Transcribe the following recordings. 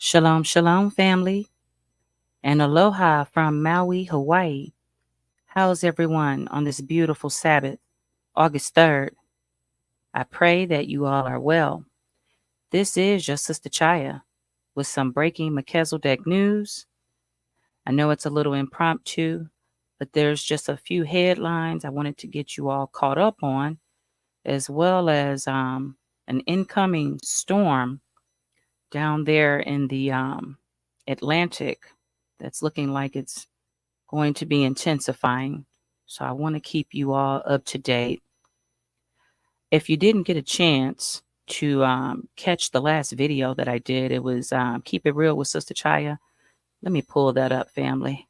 Shalom, shalom, family, and aloha from Maui, Hawaii. How's everyone on this beautiful Sabbath, August 3rd? I pray that you all are well. This is your Sistah Chayah with some breaking Melchizedek news. I know it's a little impromptu, but there's just a few headlines I wanted to get you all caught up on, as well as an incoming storm down there in the Atlantic that's looking like it's going to be intensifying. So I want to keep you all up to date. If you didn't get a chance to catch the last video that I did, it was Keep It Real with Sistah Chayah. Let me pull that up, family.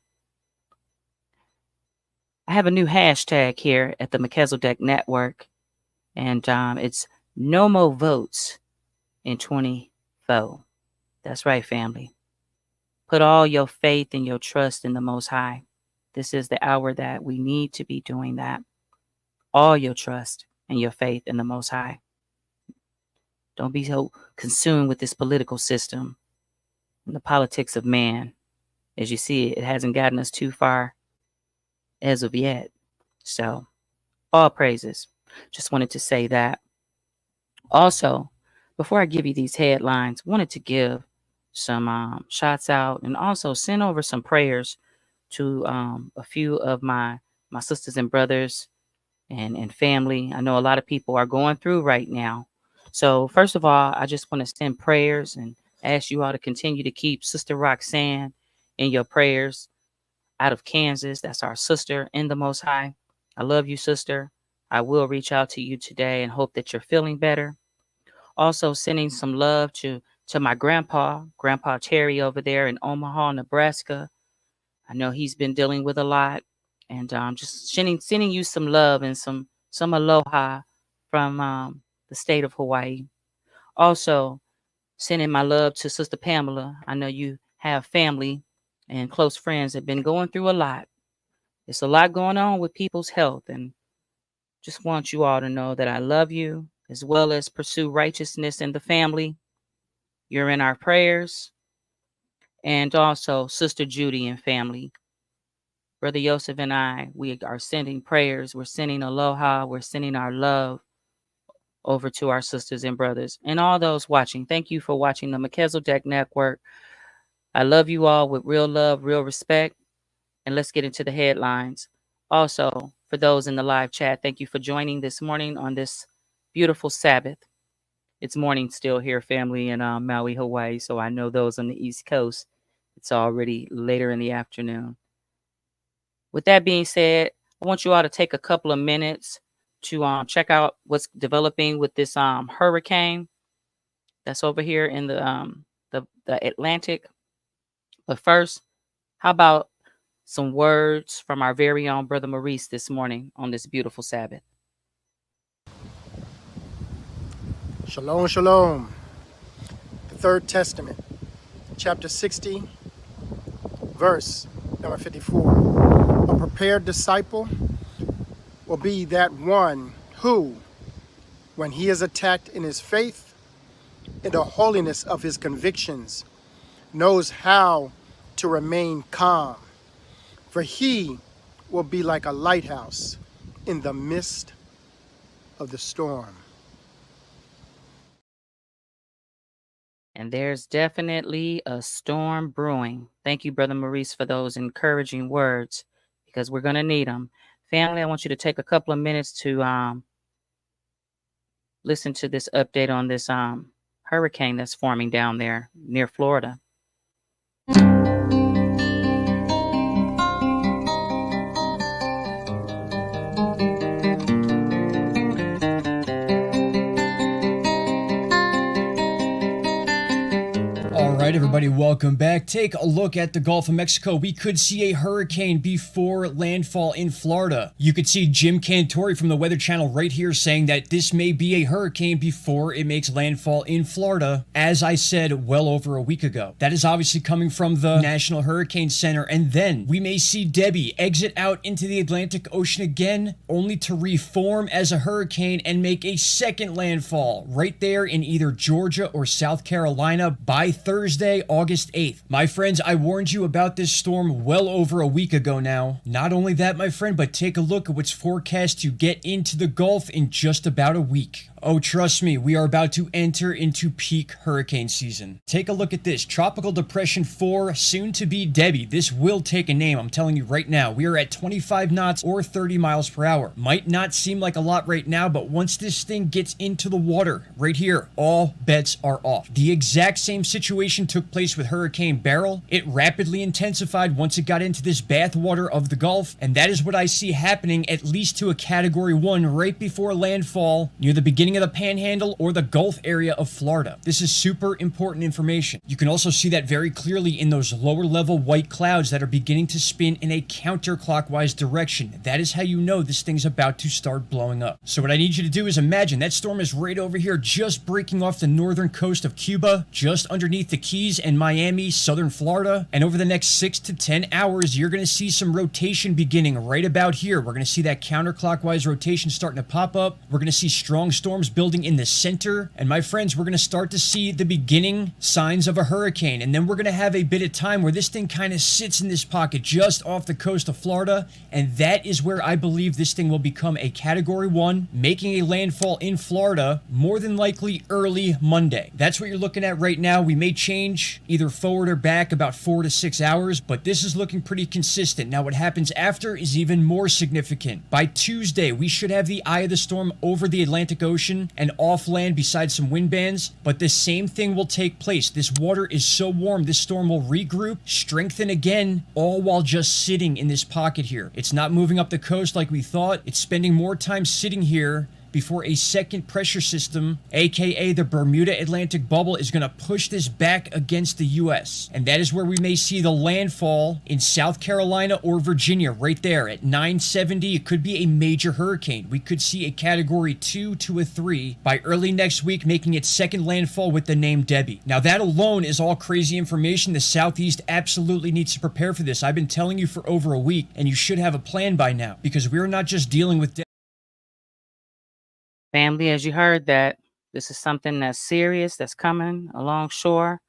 I have a new hashtag here at the Melchizedek Network, and it's No More Votes in 24. That's right, family. Put all your faith and your trust in the Most High. This is the hour that we need to be doing that. All your trust and your faith in the Most High. Don't be so consumed with this political system and the politics of man. As you see, it hasn't gotten us too far as of yet. So, all praises. Just wanted to say that. Also, before I give you these headlines, wanted to give some shots out and also send over some prayers to a few of my sisters and brothers and family. I know a lot of people are going through right now. So first of all, I just want to send prayers and ask you all to continue to keep Sister Roxanne in your prayers out of Kansas. That's our sister in the Most High. I love you, sister. I will reach out to you today and hope that you're feeling better. Also sending some love to my Grandpa Terry over there in Omaha, Nebraska. I know he's been dealing with a lot, and just sending you some love and some aloha from the state of Hawaii. Also, sending my love to Sister Pamela. I know you have family and close friends that have been going through a lot. It's a lot going on with people's health, and just want you all to know that I love you, as well as pursue righteousness in the family. You're in our prayers. And also Sister Judy and family. Brother Yosef and I, we are sending prayers. We're sending aloha. We're sending our love over to our sisters and brothers. And all those watching, thank you for watching the Melchizedek Network. I love you all with real love, real respect. And let's get into the headlines. Also, for those in the live chat, thank you for joining this morning on this beautiful Sabbath. It's morning still here, family, in Maui, Hawaii. So I know those on the East Coast, it's already later in the afternoon. With that being said, I want you all to take a couple of minutes to check out what's developing with this hurricane that's over here in the Atlantic. But first, how about some words from our very own Brother Maurice this morning on this beautiful Sabbath? Shalom, shalom. The Third Testament, chapter 60, verse number 54. A prepared disciple will be that one who, when he is attacked in his faith, in the holiness of his convictions, knows how to remain calm. For he will be like a lighthouse in the midst of the storm. And there's definitely a storm brewing. Thank you, Brother Maurice, for those encouraging words, because we're going to need them. Family, I want you to take a couple of minutes to listen to this update on this hurricane that's forming down there near Florida. All right, everybody, welcome back. Take a look at the Gulf of Mexico. We could see a hurricane before landfall in Florida. You could see Jim Cantori from the Weather Channel right here saying that this may be a hurricane before it makes landfall in Florida, as I said well over a week ago. That is obviously coming from the National Hurricane Center. And then we may see Debbie exit out into the Atlantic Ocean again, only to reform as a hurricane and make a second landfall right there in either Georgia or South Carolina by Thursday Thursday, August 8th. My friends, I warned you about this storm well over a week ago now. Not only that, my friend, but take a look at what's forecast to get into the Gulf in just about a week. Oh, trust me, we are about to enter into peak hurricane season. Take a look at this. Tropical Depression 4, soon to be Debbie. This will take a name, I'm telling you right now. We are at 25 knots or 30 miles per hour. Might not seem like a lot right now, but once this thing gets into the water, right here, all bets are off. The exact same situation took place with Hurricane Beryl. It rapidly intensified once it got into this bathwater of the Gulf, and that is what I see happening at least to a Category 1 right before landfall near the beginning of the Panhandle or the Gulf area of Florida. This is super important information. You can also see that very clearly in those lower level white clouds that are beginning to spin in a counterclockwise direction. That is how you know this thing's about to start blowing up. So what I need you to do is imagine that storm is right over here, just breaking off the northern coast of Cuba, just underneath the Keys and Miami, southern Florida. And over the next 6 to 10 hours, you're going to see some rotation beginning right about here. We're going to see that counterclockwise rotation starting to pop up. We're going to see strong storms building in the center. And my friends, we're going to start to see the beginning signs of a hurricane. And then we're going to have a bit of time where this thing kind of sits in this pocket just off the coast of Florida. And that is where I believe this thing will become a Category 1, making a landfall in Florida more than likely early Monday. That's what you're looking at right now. We may change either forward or back about 4 to 6 hours, but this is looking pretty consistent. Now what happens after is even more significant. By Tuesday, we should have the eye of the storm over the Atlantic Ocean and off land besides some wind bands, but the same thing will take place. This water is so warm, this storm will regroup, strengthen again, all while just sitting in this pocket here. It's not moving up the coast like we thought. It's spending more time sitting here before a second pressure system, aka the Bermuda Atlantic bubble, is going to push this back against the U.S. And that is where we may see the landfall in South Carolina or Virginia, right there at 970. It could be a major hurricane. We could see a Category 2 to a 3 by early next week, making its second landfall with the name Debbie. Now that alone is all crazy information. The Southeast absolutely needs to prepare for this. I've been telling you for over a week, and you should have a plan by now, because we're not just dealing with Family, as you heard that, this is something that's serious, that's coming along shore,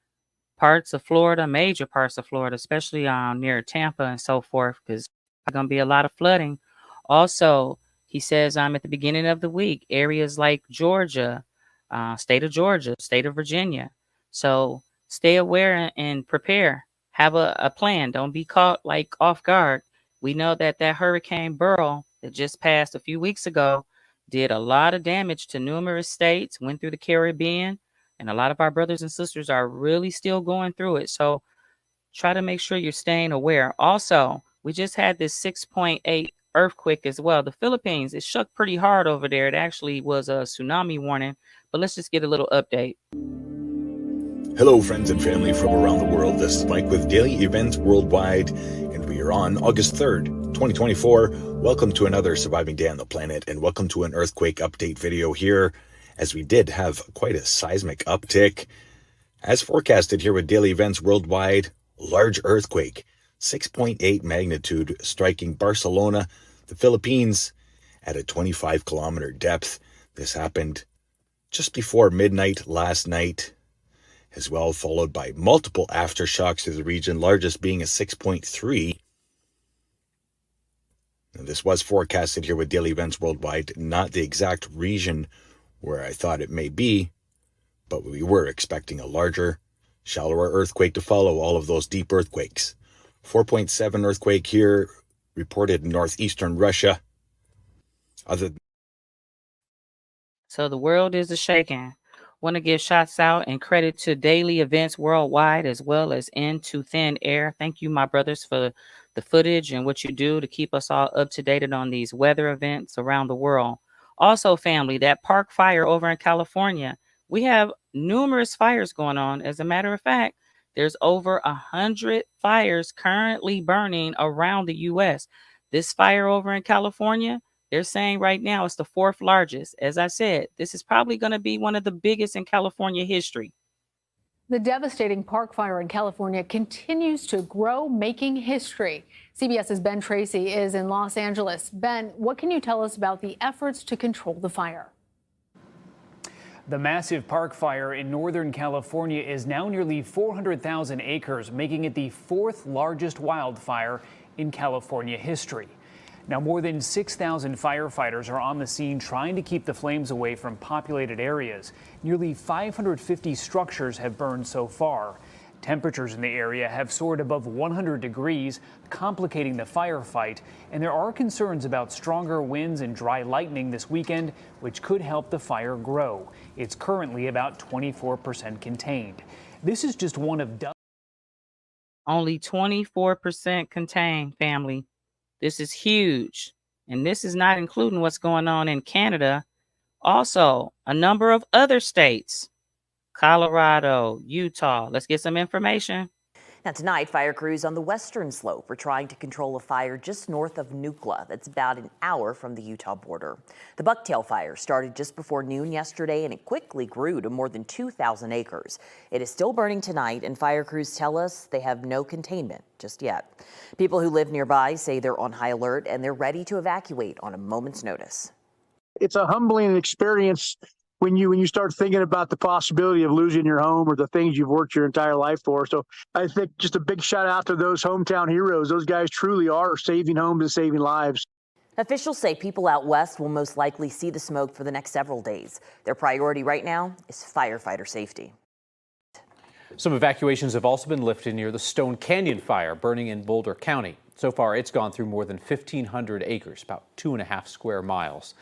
parts of Florida, major parts of Florida, especially near Tampa and so forth, because there's going to be a lot of flooding. Also, he says at the beginning of the week, areas like Georgia, state of Virginia. So stay aware and prepare. Have a plan. Don't be caught like off guard. We know that Hurricane Beryl that just passed a few weeks ago did a lot of damage to numerous states, went through the Caribbean, and a lot of our brothers and sisters are really still going through it. So try to make sure you're staying aware. Also, we just had this 6.8 earthquake as well. The Philippines, it shook pretty hard over there. It actually was a tsunami warning, but let's just get a little update. Hello, friends and family from around the world. This is Mike with Daily Events Worldwide, and we are on August 3rd, 2024. Welcome to another surviving day on the planet, and welcome to an earthquake update video here, as we did have quite a seismic uptick. As forecasted here with Daily Events Worldwide, large earthquake, 6.8 magnitude, striking Barcelona, the Philippines, at a 25-kilometer depth. This happened just before midnight last night, as well, followed by multiple aftershocks to the region, largest being a 6.3. This was forecasted here with Daily Events Worldwide, not the exact region where I thought it may be, but we were expecting a larger, shallower earthquake to follow all of those deep earthquakes. 4.7 earthquake here, reported in northeastern Russia. So the world is a-shaking. Want to give shots out and credit to Daily Events Worldwide as well as Into Thin Air. Thank you, my brothers, for the footage and what you do to keep us all up to date on these weather events around the world. Also, family, that park fire over in California, we have numerous fires going on. As a matter of fact, there's over 100 fires currently burning around the U.S. This fire over in California, they're saying right now it's the 4th largest. As I said, this is probably going to be one of the biggest in California history. The devastating park fire in California continues to grow, making history. CBS's Ben Tracy is in Los Angeles. Ben, what can you tell us about the efforts to control the fire? The massive park fire in Northern California is now nearly 400,000 acres, making it the fourth largest wildfire in California history. Now, more than 6,000 firefighters are on the scene trying to keep the flames away from populated areas. Nearly 550 structures have burned so far. Temperatures in the area have soared above 100 degrees, complicating the firefight, and there are concerns about stronger winds and dry lightning this weekend, which could help the fire grow. It's currently about 24% contained. This is just one of dozens. Only 24% contained, family. This is huge. And this is not including what's going on in Canada. Also, a number of other states. Colorado, Utah. Let's get some information. Now tonight, fire crews on the western slope are trying to control a fire just north of Nucla that's about an hour from the Utah border. The bucktail fire started just before noon yesterday, and it quickly grew to more than 2,000 acres. It is still burning tonight, and fire crews tell us they have no containment just yet. People who live nearby say they're on high alert and they're ready to evacuate on a moment's notice. It's a humbling experience when you start thinking about the possibility of losing your home or the things you've worked your entire life for. So I think just a big shout out to those hometown heroes. Those guys truly are saving homes and saving lives. Officials say people out west will most likely see the smoke for the next several days. Their priority right now is firefighter safety. Some evacuations have also been lifted near the Stone Canyon fire burning in Boulder County. So far, it's gone through more than 1,500 acres, about 2.5 square miles.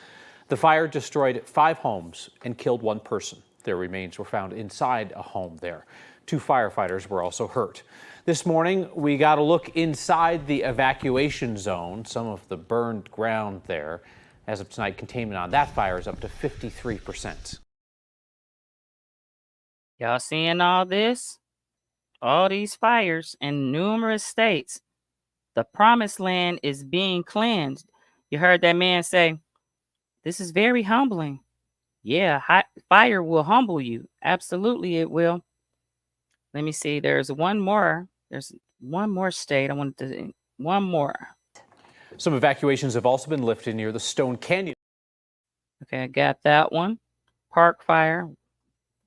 The fire destroyed 5 homes and killed 1 person. Their remains were found inside a home there. 2 firefighters were also hurt. This morning, we got a look inside the evacuation zone, some of the burned ground there. As of tonight, containment on that fire is up to 53%. Y'all seeing all this? All these fires in numerous states. The promised land is being cleansed. You heard that man say, this is very humbling. Yeah, fire will humble you. Absolutely, it will. Let me see. There's one more. There's one more state. I wanted to. One more. Some evacuations have also been lifted near the Stone Canyon. Okay, I got that one. Park fire.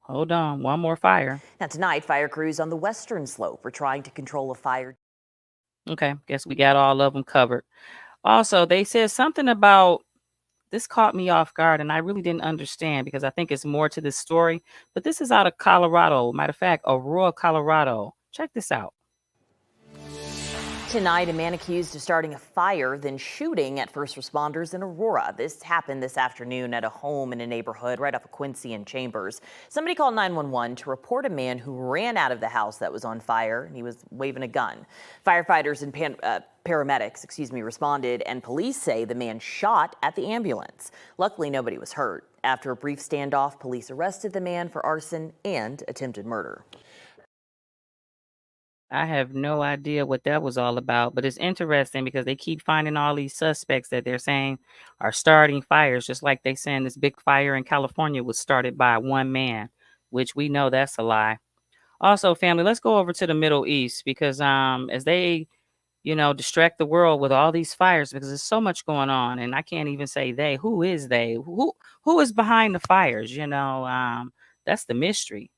Hold on. One more fire. Now tonight, fire crews on the western slope are trying to control a fire. Okay, guess we got all of them covered. Also, they said something about. This caught me off guard, and I really didn't understand because I think it's more to this story. But this is out of Colorado. Matter of fact, Aurora, Colorado. Check this out. Tonight, a man accused of starting a fire, then shooting at first responders in Aurora. This happened this afternoon at a home in a neighborhood right off of Quincy and Chambers. Somebody called 911 to report a man who ran out of the house that was on fire, and he was waving a gun. Firefighters and paramedics, responded, and police say the man shot at the ambulance. Luckily, nobody was hurt. After a brief standoff, police arrested the man for arson and attempted murder. I have no idea what that was all about, but it's interesting because they keep finding all these suspects that they're saying are starting fires, just like they saying this big fire in California was started by one man, which we know that's a lie. Also, family, let's go over to the Middle East because as they, distract the world with all these fires because there's so much going on, and I can't even say they. Who is they? Who is behind the fires? That's the mystery.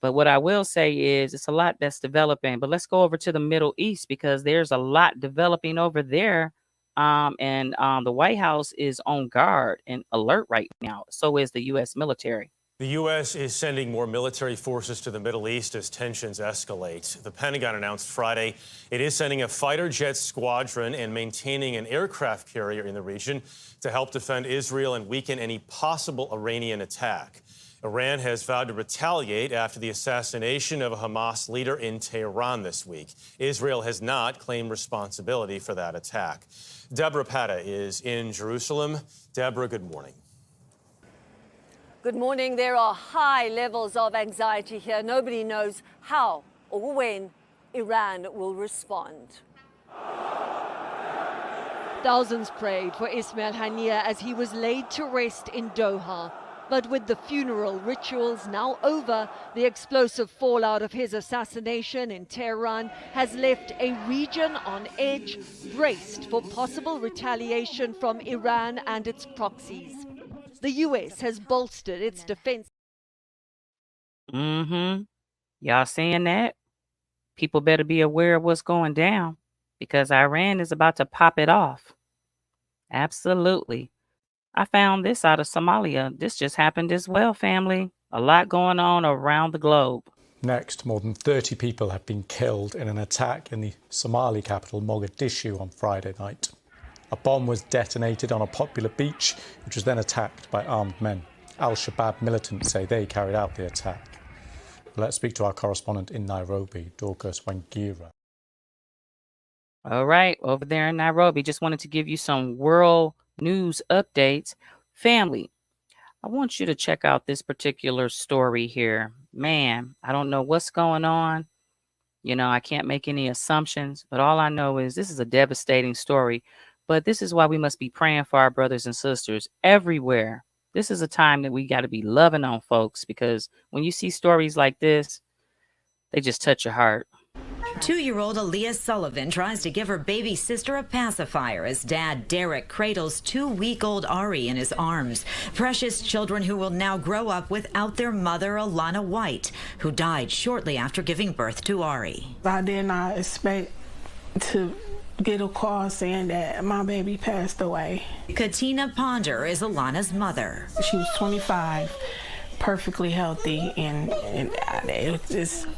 But what I will say is it's a lot that's developing. But let's go over to the Middle East because there's a lot developing over there. And the White House is on guard and alert right now. So is the U.S. military. The U.S. is sending more military forces to the Middle East as tensions escalate. The Pentagon announced Friday it is sending a fighter jet squadron and maintaining an aircraft carrier in the region to help defend Israel and weaken any possible Iranian attack. Iran has vowed to retaliate after the assassination of a Hamas leader in Tehran this week. Israel has not claimed responsibility for that attack. Deborah Pata is in Jerusalem. Deborah, good morning. Good morning. There are high levels of anxiety here. Nobody knows how or when Iran will respond. Thousands prayed for Ismail Haniyeh as he was laid to rest in Doha. But with the funeral rituals now over, the explosive fallout of his assassination in Tehran has left a region on edge, braced for possible retaliation from Iran and its proxies. The U.S. has bolstered its defense. Mm-hmm. Y'all seeing that? People better be aware of what's going down because Iran is about to pop it off. Absolutely. I found this out of Somalia. This just happened as well, family. A lot going on around the globe. Next, more than 30 people have been killed in an attack in the Somali capital, Mogadishu, on Friday night. A bomb was detonated on a popular beach, which was then attacked by armed men. Al-Shabaab militants say they carried out the attack. Let's speak to our correspondent in Nairobi, Dorcas Wangira. All right, over there in Nairobi, just wanted to give you some world news updates. Family, I want you to check out this particular story here. Man, I don't know what's going on. I can't make any assumptions, but all I know is this is a devastating story. But this is why we must be praying for our brothers and sisters everywhere. This is a time that we got to be loving on folks because when you see stories like this, they just touch your heart. 2-year-old Aaliyah Sullivan tries to give her baby sister a pacifier as dad Derek cradles 2-week-old Ari in his arms. Precious children who will now grow up without their mother, Alana White, who died shortly after giving birth to Ari. I did not expect to get a call saying that my baby passed away. Katina Ponder is Alana's mother. She was 25. Perfectly healthy, and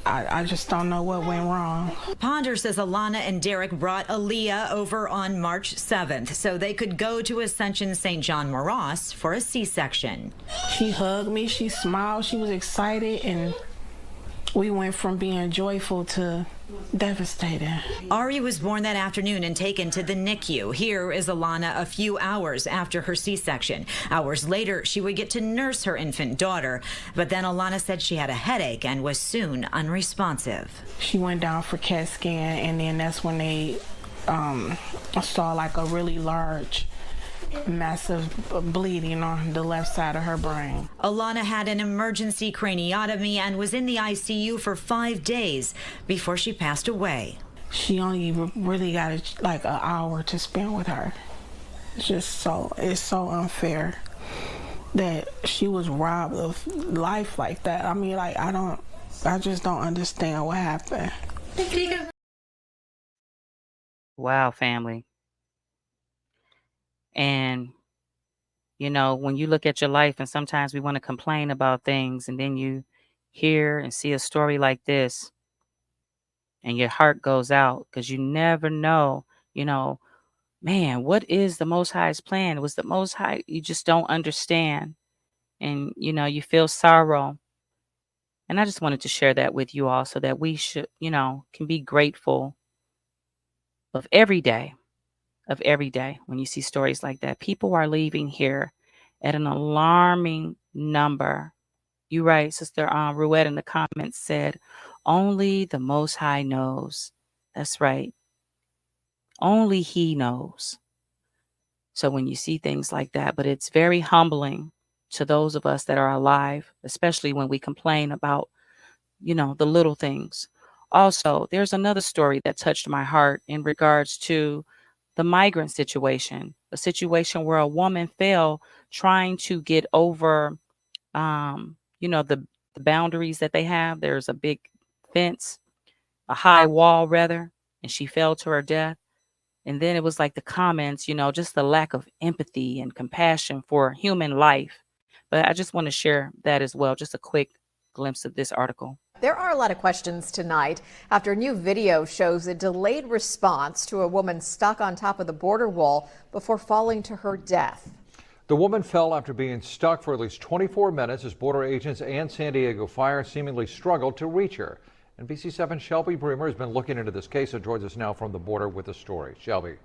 I just don't know what went wrong. Ponder says Alana and Derek brought Aaliyah over on March 7th so they could go to Ascension St. John Moras for a C-section. She hugged me, she smiled, she was excited, and we went from being joyful to devastated. Ari was born that afternoon and taken to the NICU. Here is Alana a few hours after her C-section. Hours later, she would get to nurse her infant daughter. But then Alana said she had a headache and was soon unresponsive. She went down for CAT scan, and then that's when they saw like a really large massive bleeding on the left side of her brain. Alana had an emergency craniotomy and was in the ICU for 5 days before she passed away. She only really got like an hour to spend with her. It's so unfair that she was robbed of life like that. I mean, like, I just don't understand what happened. Wow, family. And, when you look at your life and sometimes we want to complain about things and then you hear and see a story like this and your heart goes out because you never know, man, what is the Most High's plan? Was the Most High, you just don't understand. And, you feel sorrow. And I just wanted to share that with you all so that we should, can be grateful of every day. When you see stories like that. People are leaving here at an alarming number. You're right, Sister Ruette in the comments said, only the Most High knows. That's right. Only He knows. So when you see things like that, but it's very humbling to those of us that are alive, especially when we complain about, the little things. Also, there's another story that touched my heart in regards to the migrant situation, a situation where a woman fell trying to get over, the boundaries that they have. There's a big fence, a high wall rather, and she fell to her death. And then it was like the comments, just the lack of empathy and compassion for human life. But I just want to share that as well. Just a quick glimpse of this article. There are a lot of questions tonight after a new video shows a delayed response to a woman stuck on top of the border wall before falling to her death. The woman fell after being stuck for at least 24 minutes as border agents and San Diego Fire seemingly struggled to reach her. NBC7's Shelby Bremer has been looking into this case and joins us now from the border with the story. Shelby.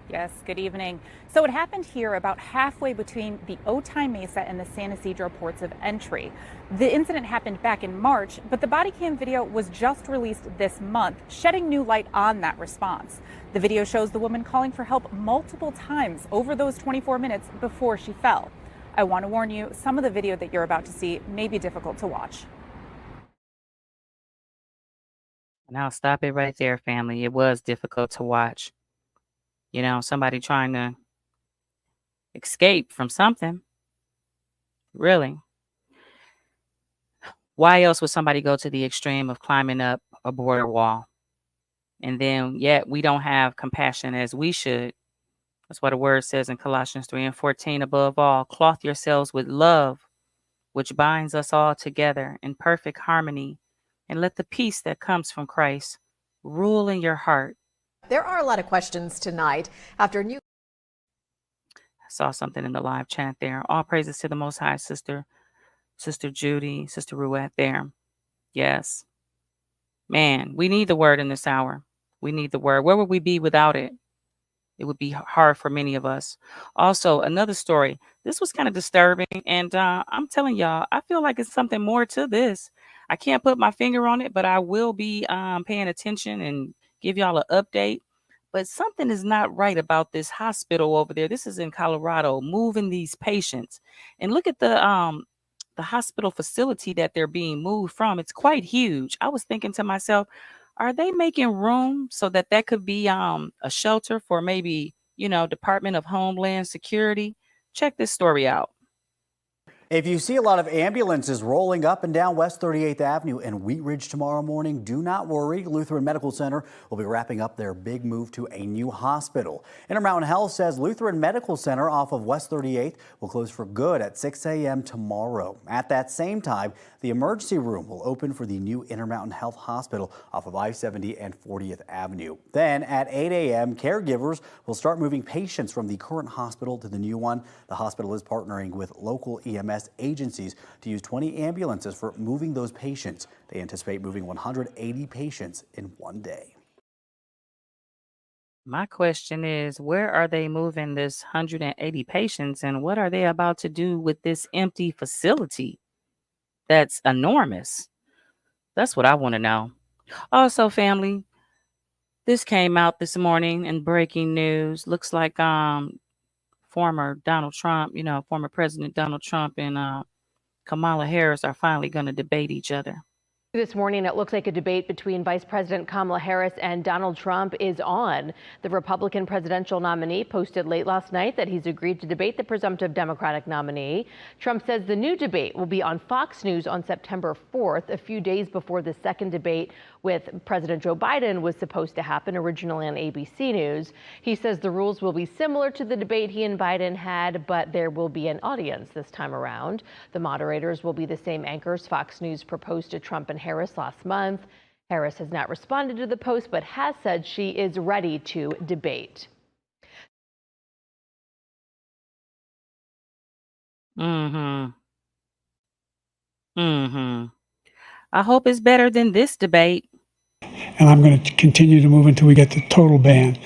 Yes, good evening. So it happened here about halfway between the Otay Mesa and the San Ysidro ports of entry. The incident happened back in March, but the body cam video was just released this month, shedding new light on that response. The video shows the woman calling for help multiple times over those 24 minutes before she fell. I want to warn you, some of the video that you're about to see may be difficult to watch. Now stop it right there, family. It was difficult to watch. Somebody trying to escape from something. Really. Why else would somebody go to the extreme of climbing up a border wall? And then yet we don't have compassion as we should. That's what the word says in Colossians 3:14. Above all, clothe yourselves with love, which binds us all together in perfect harmony. And let the peace that comes from Christ rule in your heart. There are a lot of questions tonight after new. I saw something in the live chat there. All praises to the Most High, Sister Judy, Sister Ruette there. Yes. Man, we need the word in this hour. We need the word. Where would we be without it? It would be hard for many of us. Also, another story. This was kind of disturbing. And I'm telling y'all, I feel like it's something more to this. I can't put my finger on it, but I will be paying attention and give y'all an update. But something is not right about this hospital over there. This is in Colorado, moving these patients. And look at the hospital facility that they're being moved from. It's quite huge. I was thinking to myself, are they making room so that could be a shelter for maybe, Department of Homeland Security? Check this story out. If you see a lot of ambulances rolling up and down West 38th Avenue and Wheat Ridge tomorrow morning, do not worry. Lutheran Medical Center will be wrapping up their big move to a new hospital. Intermountain Health says Lutheran Medical Center off of West 38th will close for good at 6 a.m. tomorrow. At that same time, the emergency room will open for the new Intermountain Health Hospital off of I-70 and 40th Avenue. Then at 8 a.m., caregivers will start moving patients from the current hospital to the new one. The hospital is partnering with local EMS agencies to use 20 ambulances for moving those patients. They anticipate moving 180 patients in one day. My question is, where are they moving this 180 patients, and what are they about to do with this empty facility? That's enormous. That's what I want to know. Also, family, this came out this morning in breaking news. Looks like former Donald Trump, former President Donald Trump and Kamala Harris are finally going to debate each other. This morning, it looks like a debate between Vice President Kamala Harris and Donald Trump is on. The Republican presidential nominee posted late last night that he's agreed to debate the presumptive Democratic nominee. Trump says the new debate will be on Fox News on September 4th, a few days before the second debate with President Joe Biden was supposed to happen, originally on ABC News. He says the rules will be similar to the debate he and Biden had, but there will be an audience this time around. The moderators will be the same anchors Fox News proposed to Trump and Harris last month. Harris has not responded to the post, but has said she is ready to debate. I hope it's better than this debate. And I'm going to continue to move until we get the total ban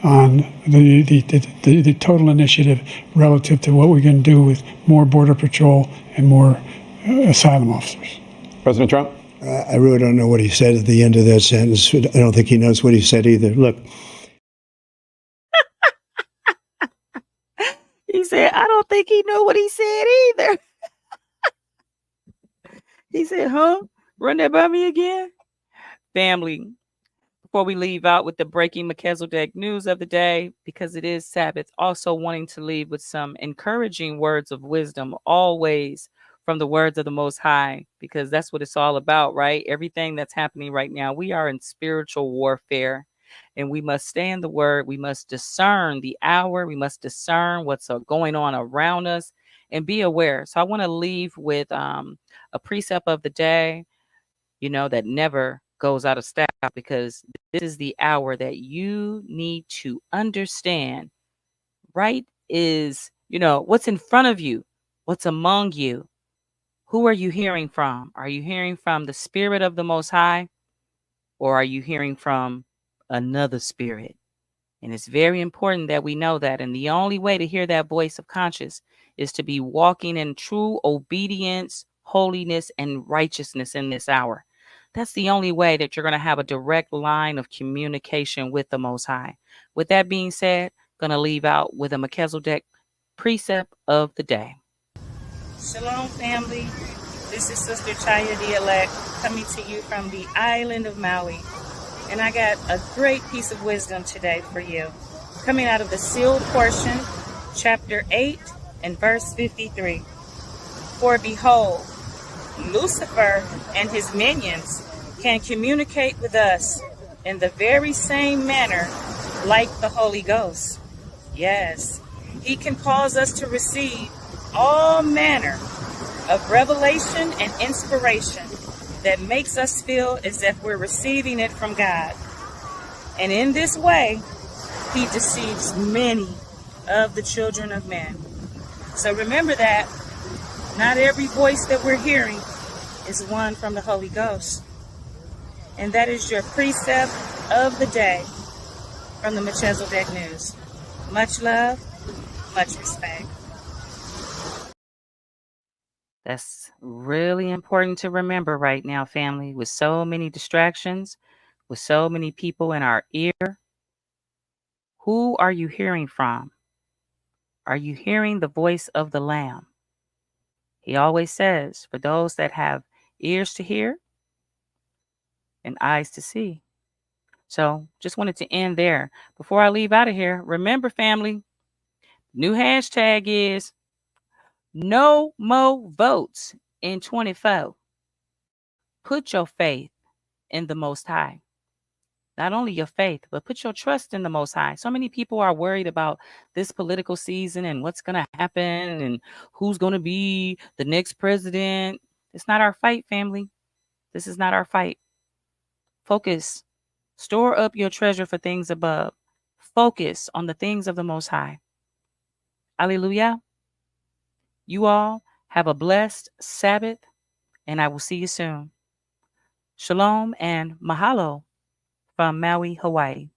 on the total initiative relative to what we're going to do with more Border Patrol and more asylum officers. President Trump? I really don't know what he said at the end of that sentence. I don't think he knows what he said either. Look. He said, I don't think he knew what he said either. He said, huh? Run that by me again? Family, before we leave out with the breaking Melchizedek news of the day, because it is Sabbath, also wanting to leave with some encouraging words of wisdom, always from the words of the Most High, because that's what it's all about, right? Everything that's happening right now, we are in spiritual warfare, and we must stay in the word. We must discern the hour. We must discern what's going on around us and be aware. So I want to leave with a precept of the day, that never goes out of style, because this is the hour that you need to understand. Right is, what's in front of you, what's among you. Who are you hearing from? Are you hearing from the Spirit of the Most High, or are you hearing from another spirit? And it's very important that we know that. And the only way to hear that voice of conscience is to be walking in true obedience, holiness, and righteousness in this hour. That's the only way that you're going to have a direct line of communication with the Most High. With that being said, going to leave out with a Melchizedek precept of the day. Shalom, family. This is Sistah Chayah, the elect, coming to you from the island of Maui. And I got a great piece of wisdom today for you, coming out of the sealed portion, chapter 8 and verse 53. For behold, Lucifer and his minions can communicate with us in the very same manner like the Holy Ghost. Yes, he can cause us to receive all manner of revelation and inspiration that makes us feel as if we're receiving it from God. And in this way, he deceives many of the children of men. So remember that not every voice that we're hearing is one from the Holy Ghost. And that is your precept of the day from the Melchizedek News. Much love, much respect. That's really important to remember right now, family, with so many distractions, with so many people in our ear. Who are you hearing from? Are you hearing the voice of the Lamb? He always says, for those that have ears to hear and eyes to see. So just wanted to end there. Before I leave out of here, remember, family, new hashtag is no more votes in 24. Put your faith in the Most High. Not only your faith, but put your trust in the Most High. So many people are worried about this political season and what's going to happen and who's going to be the next president. It's not our fight, family. This is not our fight. Focus. Store up your treasure for things above. Focus on the things of the Most High. Hallelujah. You all have a blessed Sabbath, and I will see you soon. Shalom and mahalo from Maui, Hawaii.